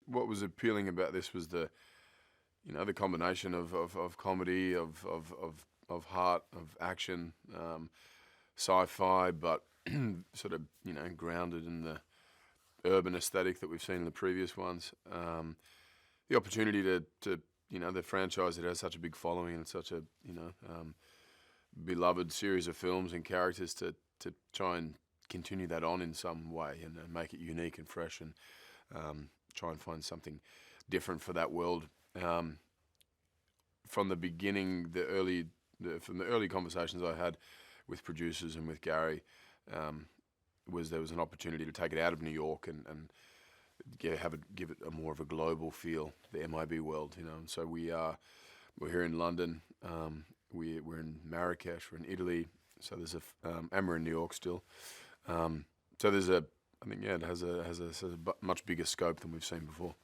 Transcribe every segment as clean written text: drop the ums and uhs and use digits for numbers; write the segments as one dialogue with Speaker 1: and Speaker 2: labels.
Speaker 1: what was appealing about this was the combination of comedy, of heart, of action, sci-fi, but sort of grounded in the urban aesthetic that we've seen in the previous ones. The opportunity to the franchise that has such a big following and such a beloved series of films and characters to try and continue that on in some way and make it unique and fresh and try and find something different for that world. From the beginning, from the early conversations I had with producers and with Gary, there was an opportunity to take it out of New York and give it a more of a global feel, the MIB world, And so we're here in London, we're in Marrakesh, we're in Italy. So there's and we're in New York still. So there's it has a sort of much bigger scope than we've seen before.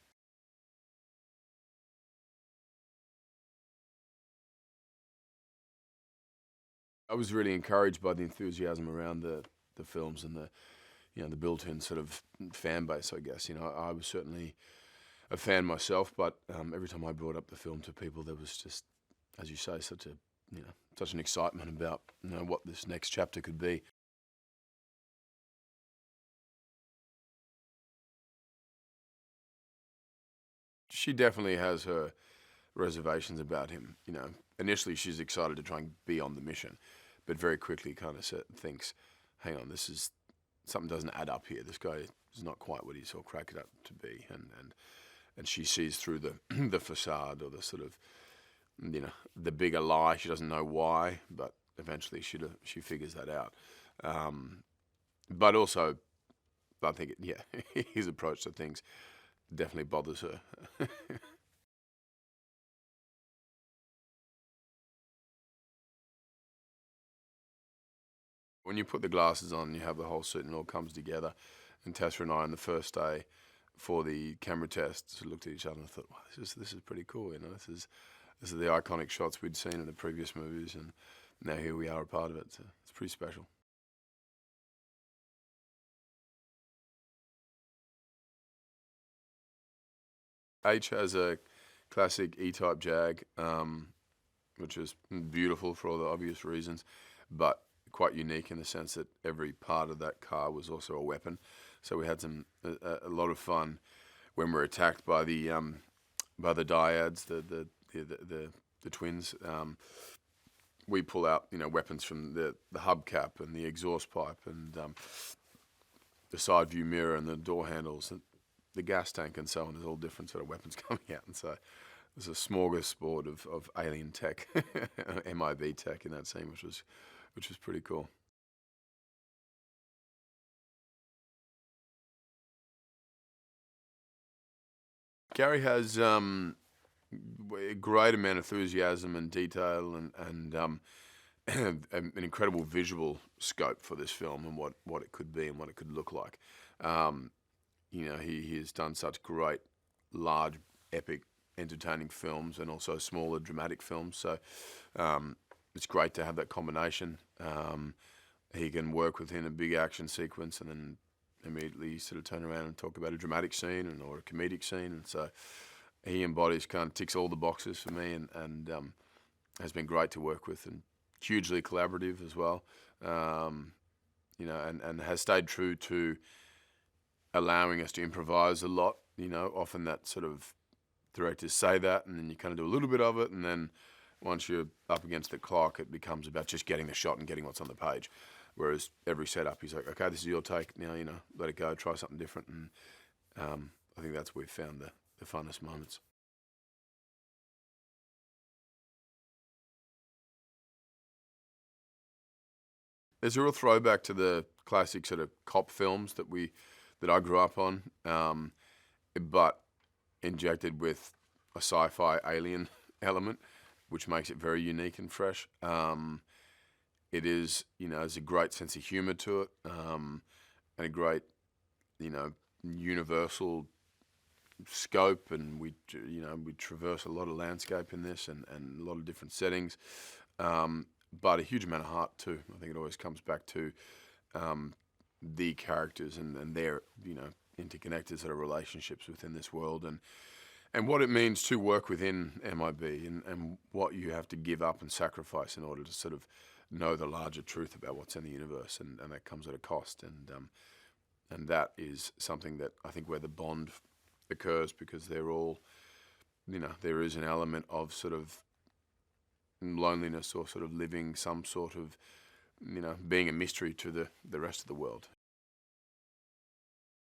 Speaker 1: I was really encouraged by the enthusiasm around the films and the built-in sort of fan base, I guess. I was certainly a fan myself, but every time I brought up the film to people, there was just, as you say, such an excitement about what this next chapter could be. She definitely has her reservations about him. Initially she's excited to try and be on the mission, but very quickly kind of thinks, hang on, something doesn't add up here. This guy is not quite what he's all cracked it up to be, and she sees through the the facade or the sort of the bigger lie. She doesn't know why, but eventually she figures that out. But also, I think his approach to things definitely bothers her. When you put the glasses on, you have the whole suit and it all comes together. And Tessa and I, on the first day for the camera test, looked at each other and thought, wow, this is pretty cool. This is the iconic shots we'd seen in the previous movies, and now here we are, a part of it. So it's pretty special. H has a classic E-type Jag, which is beautiful for all the obvious reasons, but quite unique in the sense that every part of that car was also a weapon. So we had a lot of fun when we're attacked by the dyads, the twins. We pull out weapons from the hubcap and the exhaust pipe and the side view mirror and the door handles and the gas tank and so on. There's all different sort of weapons coming out, and so there's a smorgasbord of alien tech, MIB tech in that scene, which was pretty cool. Gary has a great amount of enthusiasm and detail and an incredible visual scope for this film and what it could be and what it could look like. He has done such great, large, epic, entertaining films and also smaller, dramatic films. So it's great to have that combination. He can work within a big action sequence and then immediately sort of turn around and talk about a dramatic scene or a comedic scene. And so he embodies, kind of ticks all the boxes for me and has been great to work with and hugely collaborative as well. And has stayed true to allowing us to improvise a lot. Often that sort of directors say that and then you kind of do a little bit of it, and then once you're up against the clock, it becomes about just getting the shot and getting what's on the page. Whereas every setup, he's like, okay, this is your take. Now, let it go, try something different. And I think that's where we've found the funnest moments. There's a real throwback to the classic sort of cop films that I grew up on, but injected with a sci-fi alien element, which makes it very unique and fresh. It is, there's a great sense of humor to it, and a great, universal scope, and we traverse a lot of landscape in this and a lot of different settings, but a huge amount of heart too. I think it always comes back to the characters and their, interconnected sort of relationships within this world, and what it means to work within MIB, and what you have to give up and sacrifice in order to sort of know the larger truth about what's in the universe, and that comes at a cost, and that is something that I think where the bond occurs, because they're all, there is an element of sort of loneliness, or sort of living some sort of, being a mystery to the rest of the world,